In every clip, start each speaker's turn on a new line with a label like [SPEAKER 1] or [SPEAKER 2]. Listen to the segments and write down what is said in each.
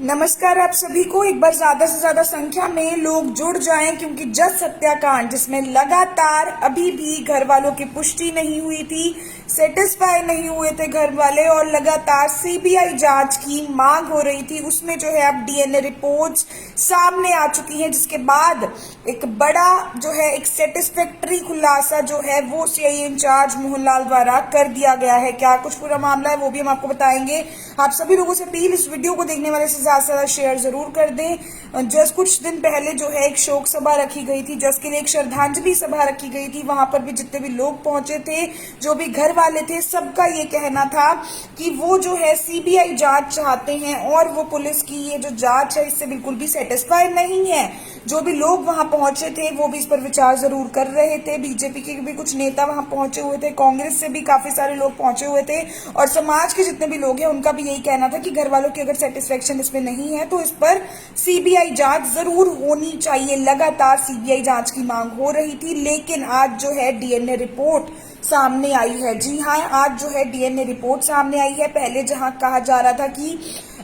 [SPEAKER 1] नमस्कार आप सभी को। एक बार ज्यादा से ज्यादा संख्या में लोग जुड़ जाएं क्योंकि जस हत्याकांड जिसमें लगातार अभी भी घर वालों की पुष्टि नहीं हुई थी, सेटिस्फाई नहीं हुए थे घर वाले और लगातार सीबीआई जांच की मांग हो रही थी, उसमें जो है अब डीएनए रिपोर्ट्स सामने आ चुकी हैं, जिसके बाद एक बड़ा जो है एक सेटिस्फैक्ट्री खुलासा जो है वो सीआईए इंचार्ज मोहनलाल द्वारा कर दिया गया है। क्या कुछ पूरा मामला है वो भी हम आपको बताएंगे। आप सभी लोगों से अपील, इस वीडियो को देखने वाले से ज्यादा से ज्यादा शेयर जरूर कर दें। जस्ट कुछ दिन पहले जो है एक शोक सभा रखी गई थी, जस के लिए एक श्रद्धांजलि सभा रखी गई थी। वहां पर भी जितने भी लोग पहुंचे थे, जो भी घर वाले थे, सबका ये कहना था कि वो जो है सीबीआई जांच चाहते हैं और वो पुलिस की ये जो जांच है इससे बिल्कुल भी सेटिस्फाई नहीं है। जो भी लोग वहां पहुंचे थे वो भी इस पर विचार जरूर कर रहे थे। बीजेपी के भी कुछ नेता वहां पहुंचे हुए थे, कांग्रेस से भी काफी सारे लोग पहुंचे हुए थे और समाज के जितने भी लोग हैं उनका भी यही कहना था कि घर वालों की अगर सेटिस्फेक्शन इसमें नहीं है तो इस पर सीबीआई जांच जरूर होनी चाहिए। लगातार सीबीआई जांच की मांग हो रही थी, लेकिन आज जो है डीएनए रिपोर्ट सामने आई है। जी हाँ, आज जो है डीएनए रिपोर्ट सामने आई है। पहले जहां कहा जा रहा था कि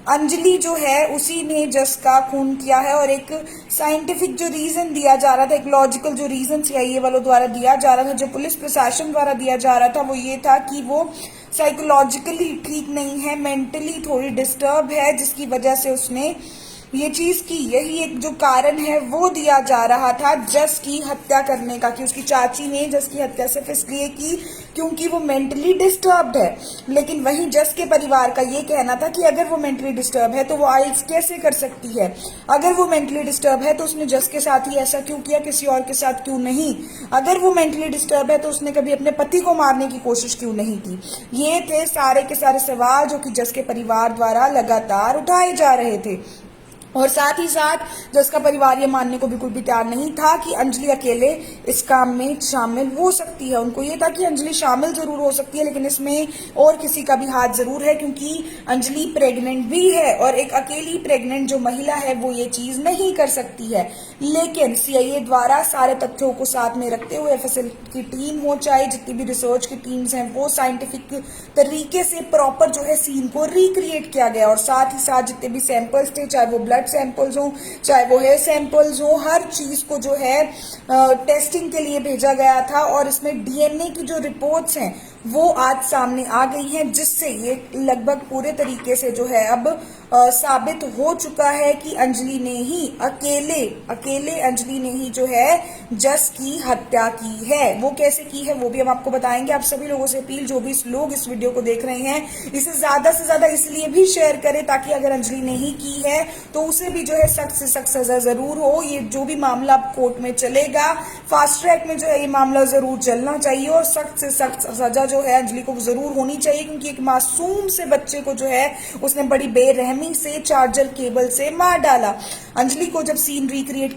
[SPEAKER 1] अंजलि जो है उसी ने जस का खून किया है और एक साइंटिफिक जो रीजन दिया जा रहा था, एक लॉजिकल जो रीजन सीआईए वालों द्वारा दिया जा रहा था, जो पुलिस प्रशासन द्वारा दिया जा रहा था, वो ये था कि वो साइकोलॉजिकली ठीक नहीं है, मेंटली थोड़ी डिस्टर्ब है, जिसकी वजह से उसने ये चीज की। यही एक जो कारण है वो दिया जा रहा था जस की हत्या करने का, कि उसकी चाची ने जस की हत्या सिर्फ इसलिए की क्योंकि वो मेंटली डिस्टर्ब्ड है। लेकिन वहीं जस के परिवार का ये कहना था कि अगर वो मेंटली डिस्टर्ब है तो वो आइल्स कैसे कर सकती है, अगर वो मेंटली डिस्टर्ब है तो उसने जस के साथ ही ऐसा क्यों किया, किसी और के साथ क्यों नहीं, अगर वो मेंटली डिस्टर्ब है तो उसने कभी अपने पति को मारने की कोशिश क्यों नहीं की। ये थे सारे के सारे सवाल जो कि जस के परिवार द्वारा लगातार उठाए जा रहे थे। और साथ ही साथ जिसका परिवार ये मानने को बिल्कुल भी तैयार नहीं था कि अंजलि अकेले इस काम में शामिल हो सकती है। उनको ये था कि अंजलि शामिल जरूर हो सकती है, लेकिन इसमें और किसी का भी हाथ जरूर है, क्योंकि अंजलि प्रेग्नेंट भी है और एक अकेली प्रेग्नेंट जो महिला है वो ये चीज नहीं कर सकती है। लेकिन सीआईए द्वारा सारे तथ्यों को साथ में रखते हुए एफएसएल की टीम हो, चाहे जितनी भी रिसर्च की टीम्स हैं, वो साइंटिफिक तरीके से प्रॉपर जो है सीन को रिक्रिएट किया गया। और साथ ही साथ जितने भी सैंपल्स थे, चाहे वो ब्लड सैंपल्स हो, चाहे वो हेयर सैंपल्स हो, हर चीज को जो है टेस्टिंग के लिए भेजा गया था। और इसमें डीएनए की जो रिपोर्ट्स हैं वो आज सामने आ गई हैं, जिससे ये लगभग पूरे तरीके से जो है अब साबित हो चुका है कि अंजलि ने ही अकेले अंजलि ने ही जो है जस की हत्या की है। वो कैसे की है वो भी हम आपको बताएंगे। आप सभी लोगों से अपील, जो भी लोग इस वीडियो को देख रहे हैं, इसे ज्यादा से ज्यादा इसलिए भी शेयर करें ताकि अगर अंजलि ने ही की है तो उसे भी जो है सख्त से सख्त सजा जरूर हो। ये जो भी मामला कोर्ट में चलेगा, फास्ट ट्रैक में जो है ये मामला जरूर चलना चाहिए और सख्त से सख्त सजा जो है अंजलि को जरूर होनी चाहिए, क्योंकि एक मासूम से बच्चे को जो है उसने बड़ी बेरहमी से चार्जर केबल से मार डाला। अंजलि को जब सीन रिक्रिएट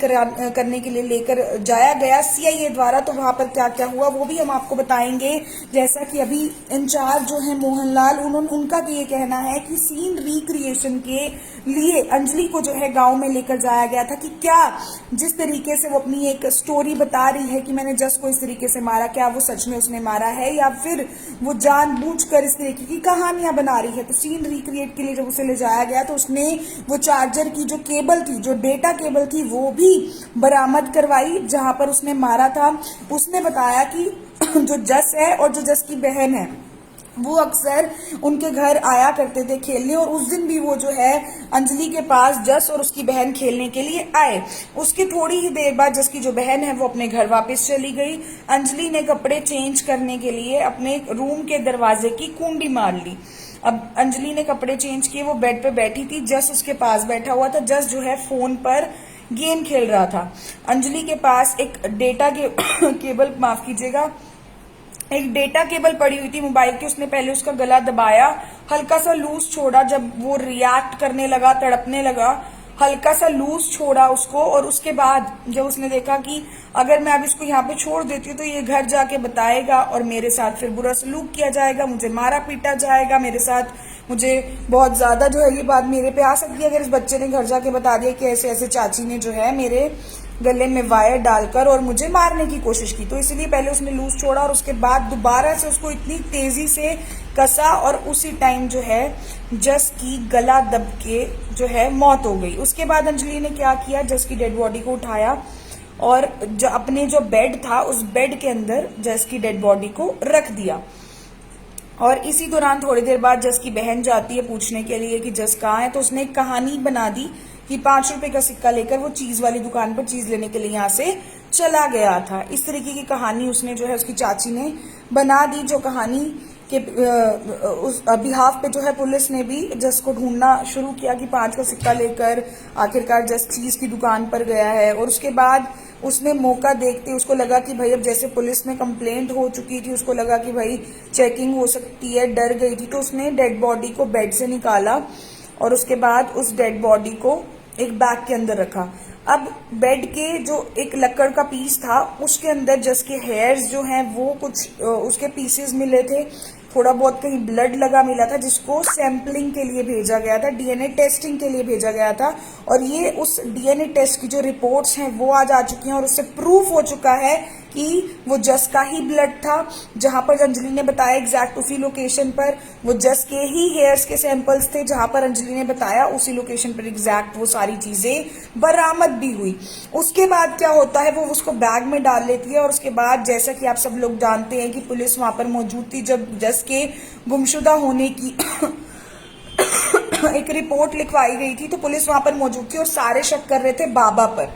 [SPEAKER 1] करने के लिए लेकर जाया गया सीआईए द्वारा, तो वहां पर क्या क्या हुआ वो भी हम आपको बताएंगे। जैसा कि अभी इंचार्ज जो है मोहनलाल, उनका भी ये कहना है कि सीन रिक्रिएशन के लिए अंजलि को जो है गांव में लेकर जाया गया था, कि क्या जिस तरीके से वो अपनी एक स्टोरी बता रही है कि मैंने जस को इस तरीके से मारा, क्या वो सच में उसने मारा है या फिर वो जानबूझकर इस तरीके की कहानियां बना रही है। तो सीन रिक्रिएट के लिए जब उसे ले जाया गया तो उसने वो चार्जर की जो केबल थी, जो डेटा केबल थी, वो भी बरामद करवाई जहां पर उसने मारा था। उसने बताया कि जो जस है और जो जस की बहन है वो अक्सर उनके घर आया करते थे खेलने, और उस दिन भी वो जो है अंजलि के पास जस और उसकी बहन खेलने के लिए आए। उसके थोड़ी ही देर बाद जस की जो बहन है वो अपने घर वापस चली गई। अंजलि ने कपड़े चेंज करने के लिए अपने रूम के दरवाजे की कुंडी मार ली। अब अंजलि ने कपड़े चेंज किए, वो बेड पे बैठी थी, जस उसके पास बैठा हुआ था। जस जो है फोन पर गेम खेल रहा था। अंजलि के पास एक डेटा केबल, माफ कीजिएगा, एक डेटा केबल पड़ी हुई थी मोबाइल की। उसने पहले उसका गला दबाया, हल्का सा लूज छोड़ा, जब वो रिएक्ट करने लगा, तड़पने लगा, हल्का सा लूज छोड़ा उसको। और उसके बाद जब उसने देखा कि अगर मैं अब इसको यहाँ पे छोड़ देती हूँ तो ये घर जाके बताएगा और मेरे साथ फिर बुरा सलूक किया जाएगा, मुझे मारा पीटा जाएगा, मेरे साथ मुझे बहुत ज्यादा जो है ये बात मेरे पे आ सकती है अगर इस बच्चे ने घर जाके बता दिया कि ऐसे ऐसे चाची ने जो है मेरे गले में वायर डालकर और मुझे मारने की कोशिश की। तो इसलिए पहले उसने लूज छोड़ा और उसके बाद दोबारा से उसको इतनी तेजी से कसा और उसी टाइम जो है जस की गला दब के जो है मौत हो गई। उसके बाद अंजलि ने क्या किया, जस की डेड बॉडी को उठाया और अपने जो बेड था उस बेड के अंदर जस की डेड बॉडी को रख दिया। और इसी दौरान थोड़ी देर बाद जस की बहन जाती है पूछने के लिए कि जस कहाँ है, तो उसने एक कहानी बना दी कि 5 रुपए का सिक्का लेकर वो चीज वाली दुकान पर चीज लेने के लिए यहाँ से चला गया था। इस तरीके की कहानी उसने जो है उसकी चाची ने बना दी, जो कहानी के उस बिहाफ पे जो है पुलिस ने भी जस को ढूंढना शुरू किया कि 5 का सिक्का लेकर आखिरकार जस चीज की दुकान पर गया है। और उसके बाद उसने मौका देखते उसको लगा कि भाई अब जैसे पुलिस में कंप्लेंट हो चुकी थी, उसको लगा कि भाई चेकिंग हो सकती है, डर गई थी, तो उसने डेड बॉडी को बेड से निकाला और उसके बाद उस डेड बॉडी को एक बैग के अंदर रखा। अब बेड के जो एक लकड़ का पीस था उसके अंदर जस के हेयर्स जो हैं वो कुछ उसके पीसेस मिले थे, थोड़ा बहुत कहीं ब्लड लगा मिला था, जिसको सैंपलिंग के लिए भेजा गया था, डीएनए टेस्टिंग के लिए भेजा गया था। और ये उस डीएनए टेस्ट की जो रिपोर्ट्स हैं वो आज आ चुकी हैं और उससे प्रूफ हो चुका है कि वो जस का ही ब्लड था। जहां पर अंजलि ने बताया एग्जैक्ट उसी लोकेशन पर वो जस के ही हेयर्स के सैंपल्स थे, जहां पर अंजलि ने बताया उसी लोकेशन पर एग्जैक्ट वो सारी चीजें बरामद भी हुई। उसके बाद क्या होता है, वो उसको बैग में डाल लेती है और उसके बाद जैसा कि आप सब लोग जानते हैं कि पुलिस वहां पर मौजूद थी जब जस के गुमशुदा होने की एक रिपोर्ट लिखवाई गई थी, तो पुलिस वहां पर मौजूद थी और सारे शक कर रहे थे बाबा पर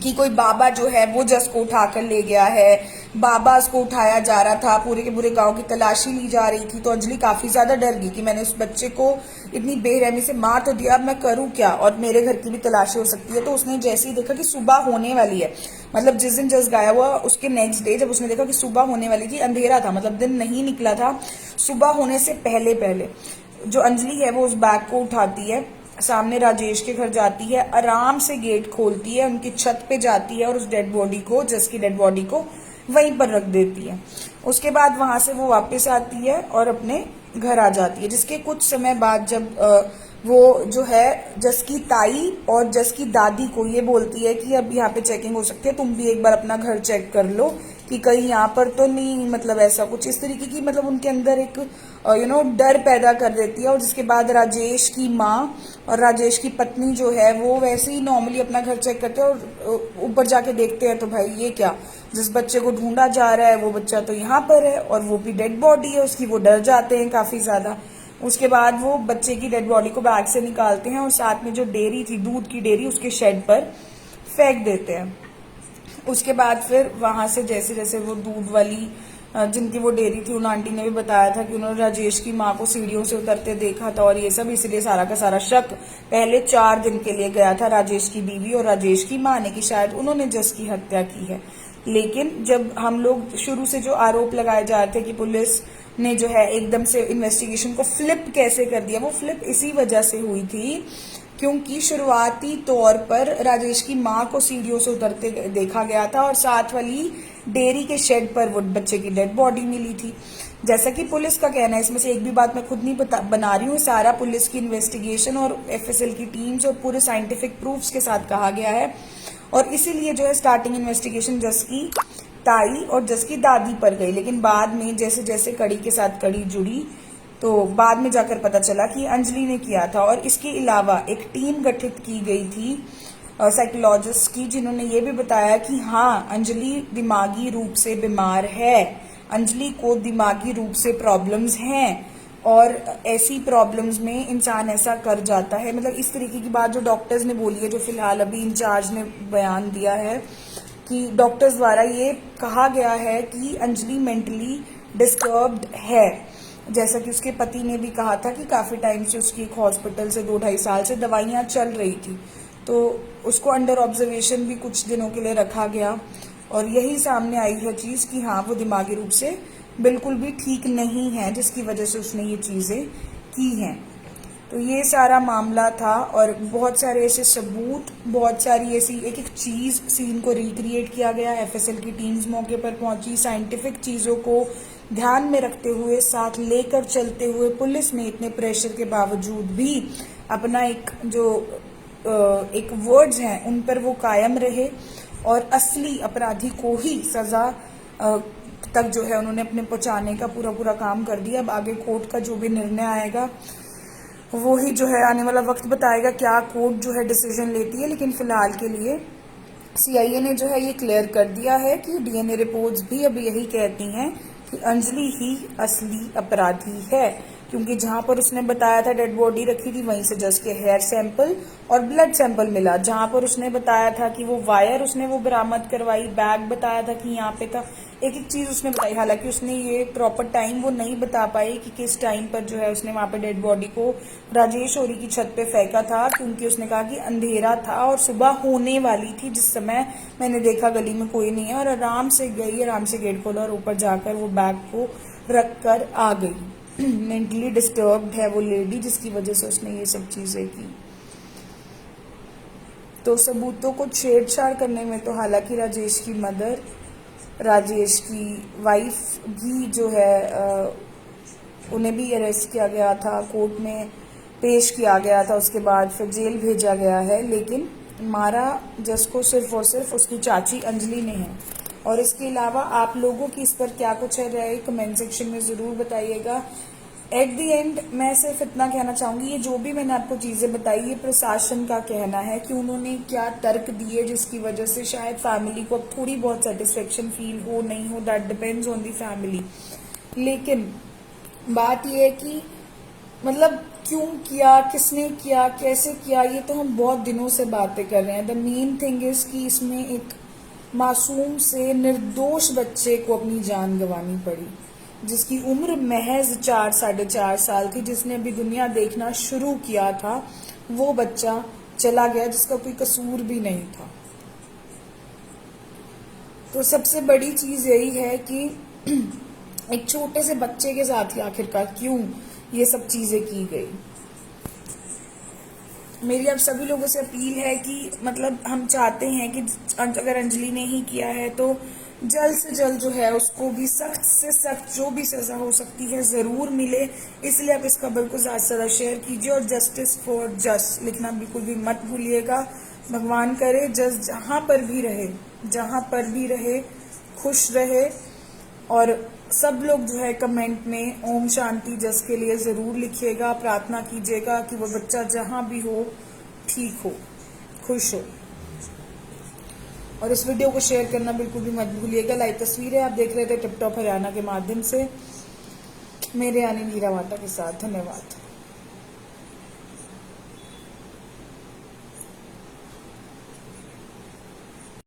[SPEAKER 1] कि कोई बाबा जो है वो जस को उठाकर ले गया है, बाबा उसको उठाया जा रहा था, पूरे के पूरे गांव की तलाशी ली जा रही थी। तो अंजलि काफी ज्यादा डर गई कि मैंने उस बच्चे को इतनी बेरहमी से मार तो दिया, अब मैं करूं क्या और मेरे घर की भी तलाशी हो सकती है। तो उसने जैसे ही देखा कि सुबह होने वाली है, मतलब जिस दिन जस गायब हुआ उसके नेक्स्ट डे जब उसने देखा कि सुबह होने वाली थी, अंधेरा था, मतलब दिन नहीं निकला था, सुबह होने से पहले पहले जो अंजलि है वो उस बैग को उठाती है, सामने राजेश के घर जाती है, आराम से गेट खोलती है, उनकी छत पे जाती है और उस डेड बॉडी को, जस की डेड बॉडी को वहीं पर रख देती है। उसके बाद वहां से वो वापस आती है और अपने घर आ जाती है। जिसके कुछ समय बाद जब वो जो है जस की ताई और जस की दादी को ये बोलती है कि अब यहाँ पे चेकिंग हो सकती है, तुम भी एक बार अपना घर चेक कर लो कि कहीं यहाँ पर तो नहीं, मतलब ऐसा कुछ इस तरीके की, मतलब उनके अंदर एक डर पैदा कर देती है। और जिसके बाद राजेश की माँ और राजेश की पत्नी जो है वो वैसे ही नॉर्मली अपना घर चेक करते हैं और ऊपर जाके देखते हैं तो भाई ये क्या, जिस बच्चे को ढूंढा जा रहा है वो बच्चा तो यहाँ पर है और वो भी डेड बॉडी है उसकी। वो डर जाते हैं काफी ज्यादा। उसके बाद वो बच्चे की डेड बॉडी को बैग से निकालते हैं और साथ में जो डेयरी थी, दूध की डेयरी, उसके शेड पर फेंक देते हैं। उसके बाद फिर वहां से जैसे जैसे वो दूध वाली जिनकी वो डेयरी थी, उन आंटी ने भी बताया था कि उन्होंने राजेश की माँ को सीढ़ियों से उतरते देखा था और ये सब, इसलिए सारा का सारा शक पहले 4 दिन के लिए गया था राजेश की बीवी और राजेश की माँ ने कि शायद उन्होंने जस की हत्या की है। लेकिन जब हम लोग शुरू से जो आरोप लगाए जा रहे थे कि पुलिस ने जो है एकदम से इन्वेस्टिगेशन को फ्लिप कैसे कर दिया, वो फ्लिप इसी वजह से हुई थी क्योंकि शुरुआती तौर पर राजेश की माँ को सीढ़ियों से उतरते देखा गया था और साथ वाली डेयरी के शेड पर वो बच्चे की डेड बॉडी मिली थी। जैसा कि पुलिस का कहना है, इसमें से एक भी बात मैं खुद नहीं बना रही हूँ, सारा पुलिस की इन्वेस्टिगेशन और एफएसएल की टीम्स और पूरे साइंटिफिक प्रूफ्स के साथ कहा गया है। और इसीलिए जो है स्टार्टिंग इन्वेस्टिगेशन जस की ताई और जस की दादी पर गई, लेकिन बाद में जैसे जैसे कड़ी के साथ कड़ी जुड़ी तो बाद में जाकर पता चला कि अंजलि ने किया था। और इसके अलावा एक टीम गठित की गई थी साइकोलॉजिस्ट की, जिन्होंने ये भी बताया कि हाँ, अंजलि दिमागी रूप से बीमार है, अंजलि को दिमागी रूप से प्रॉब्लम्स हैं और ऐसी प्रॉब्लम्स में इंसान ऐसा कर जाता है। मतलब इस तरीके की बात जो डॉक्टर्स ने बोली है, जो फिलहाल अभी इंचार्ज ने बयान दिया है कि डॉक्टर्स द्वारा ये कहा गया है कि अंजलि मेंटली डिस्टर्ब्ड है। जैसा कि उसके पति ने भी कहा था कि काफी टाइम से उसकी एक हॉस्पिटल से 2-2.5 साल से दवाइयां चल रही थी, तो उसको अंडर ऑब्जर्वेशन भी कुछ दिनों के लिए रखा गया और यही सामने आई है चीज कि हाँ, वो दिमागी रूप से बिल्कुल भी ठीक नहीं है, जिसकी वजह से उसने ये चीजें की हैं। तो ये सारा मामला था और बहुत सारे ऐसे सबूत, बहुत सारी ऐसी एक एक चीज, सीन को रिक्रिएट किया गया। एफएसएल की टीम्स मौके पर पहुंची, साइंटिफिक चीजों को ध्यान में रखते हुए, साथ लेकर चलते हुए पुलिस ने इतने प्रेशर के बावजूद भी अपना एक जो एक वर्ड्स हैं उन पर वो कायम रहे और असली अपराधी को ही सजा तक जो है उन्होंने अपने पहुंचाने का पूरा काम कर दिया। अब आगे कोर्ट का जो भी निर्णय आएगा वो ही जो है आने वाला वक्त बताएगा क्या कोर्ट जो है डिसीजन लेती है। लेकिन फिलहाल के लिए सीआईए ने जो है ये क्लियर कर दिया है कि डीएनए रिपोर्ट्स भी अब यही कहती हैं कि अंजलि ही असली अपराधी है, क्योंकि जहां पर उसने बताया था डेड बॉडी रखी थी वहीं से जस के हेयर सैंपल और ब्लड सैंपल मिला। जहां पर उसने बताया था कि वो वायर उसने वो बरामद करवाई, बैग बताया था कि यहाँ पे था, एक एक चीज उसने बताई। हालांकि उसने ये प्रॉपर टाइम वो नहीं बता पाई कि किस टाइम पर जो है उसने वहां पे डेड बॉडी को राजेश औरी की छत पे फेंका था, क्योंकि उसने कहा कि अंधेरा था और सुबह होने वाली थी जिस समय मैंने देखा गली में कोई नहीं है, और आराम से गई, आराम से गेट खोला और ऊपर जाकर वो बैग को रख कर आ गई। मेंटली डिस्टर्ब्ड है वो लेडी, जिसकी वजह से उसने ये सब चीजें की। तो सबूतों को छेड़छाड़ करने में तो हालांकि राजेश की मदर, राजेश की वाइफ भी जो है उन्हें भी अरेस्ट किया गया था, कोर्ट में पेश किया गया था, उसके बाद फिर जेल भेजा गया है। लेकिन मारा जस को सिर्फ और सिर्फ उसकी चाची अंजलि ने है। और इसके अलावा आप लोगों की इस पर क्या कुछ है राय कमेंट सेक्शन में ज़रूर बताइएगा। एट दी एंड मैं सिर्फ इतना कहना चाहूंगी, ये जो भी मैंने आपको चीज़ें बताई ये प्रशासन का कहना है कि उन्होंने क्या तर्क दिए जिसकी वजह से शायद फैमिली को अब थोड़ी बहुत सेटिस्फेक्शन फील हो नहीं हो, that depends on the family. लेकिन बात यह है कि मतलब क्यों किया, किसने किया, कैसे किया, ये तो हम बहुत दिनों से बातें कर रहे हैं। द मेन थिंग इज कि इसमें एक मासूम से निर्दोष बच्चे को अपनी जान गंवानी पड़ी, जिसकी उम्र महज 4-4.5 साल थी, जिसने अभी दुनिया देखना शुरू किया था। वो बच्चा चला गया जिसका कोई कसूर भी नहीं था। तो सबसे बड़ी चीज यही है कि एक छोटे से बच्चे के साथ ही आखिरकार क्यों ये सब चीजें की गई। मेरी अब सभी लोगों से अपील है कि मतलब हम चाहते हैं कि अगर अंजलि ने ही किया है तो जल्द से जल्द जो है उसको भी सख्त से सख्त जो भी सजा हो सकती है जरूर मिले। इसलिए आप इस खबर को ज्यादा से ज्यादा शेयर कीजिए और जस्टिस फॉर जस्ट लिखना बिल्कुल भी मत भूलिएगा। भगवान करे जज जहां पर भी रहे खुश रहे। और सब लोग जो है कमेंट में ओम शांति जस के लिए जरूर लिखिएगा, प्रार्थना कीजिएगा कि वो बच्चा जहां भी हो ठीक हो, खुश हो। और इस वीडियो को शेयर करना बिल्कुल भी मत भूलिएगा। लाइव तस्वीरें आप देख रहे थे टिप टॉप हरियाणा के माध्यम से, मेरे यानी नीरा वाटा के साथ। धन्यवाद।